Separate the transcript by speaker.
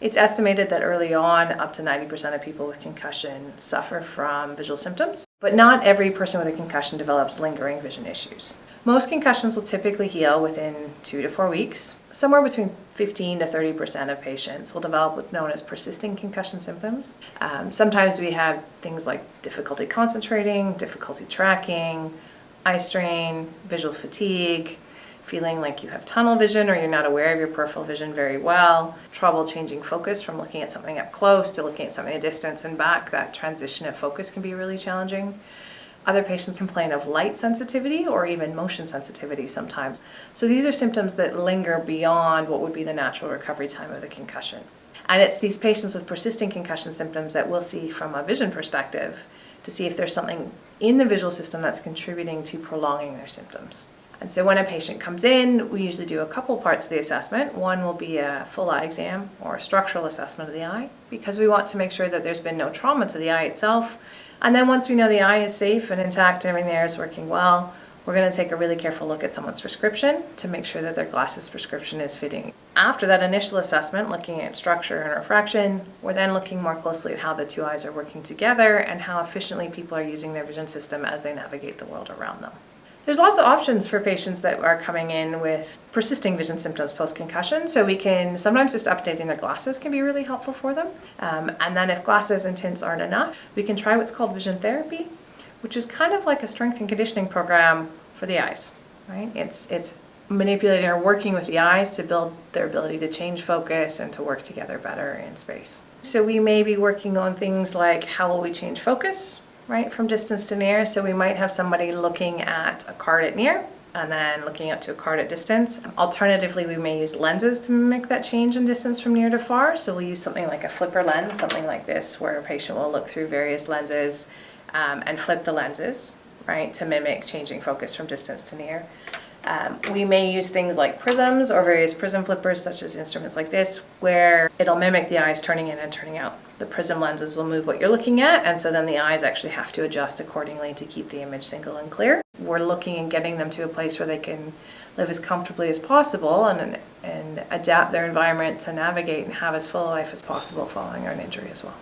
Speaker 1: It's estimated that early on, up to 90% of people with concussion suffer from visual symptoms, but not every person with a concussion develops lingering vision issues. Most concussions will typically heal within 2 to 4 weeks. Somewhere between 15 to 30% of patients will develop what's known as persisting concussion symptoms. Sometimes we have things like difficulty concentrating, difficulty tracking, eye strain, visual fatigue, feeling like you have tunnel vision or you're not aware of your peripheral vision very well, trouble changing focus from looking at something up close to looking at something at a distance and back. That transition of focus can be really challenging. Other patients complain of light sensitivity or even motion sensitivity sometimes. So these are symptoms that linger beyond what would be the natural recovery time of the concussion. And it's these patients with persisting concussion symptoms that we'll see from a vision perspective to see if there's something in the visual system that's contributing to prolonging their symptoms. And so when a patient comes in, we usually do a couple parts of the assessment. One will be a full eye exam or a structural assessment of the eye, because we want to make sure that there's been no trauma to the eye itself. And then once we know the eye is safe and intact, everything there is working well, we're going to take a really careful look at someone's prescription to make sure that their glasses prescription is fitting. After that initial assessment, looking at structure and refraction, we're then looking more closely at how the two eyes are working together and how efficiently people are using their vision system as they navigate the world around them. There's lots of options for patients that are coming in with persisting vision symptoms post-concussion, so we can sometimes just updating their glasses can be really helpful for them. And then if glasses and tints aren't enough, we can try what's called vision therapy, which is kind of like a strength and conditioning program for the eyes, right? It's manipulating or working with the eyes to build their ability to change focus and to work together better in space. So we may be working on things like how will we change focus, right, from distance to near. So we might have somebody looking at a card at near and then looking out to a card at distance. Alternatively, we may use lenses to mimic that change in distance from near to far. So we'll use something like a flipper lens, something like this, where a patient will look through various lenses and flip the lenses, right, to mimic changing focus from distance to near. We may use things like prisms or various prism flippers, such as instruments like this, where it'll mimic the eyes turning in and turning out. The prism lenses will move what you're looking at, and so then the eyes actually have to adjust accordingly to keep the image single and clear. We're looking and getting them to a place where they can live as comfortably as possible and adapt their environment to navigate and have as full a life as possible following an injury as well.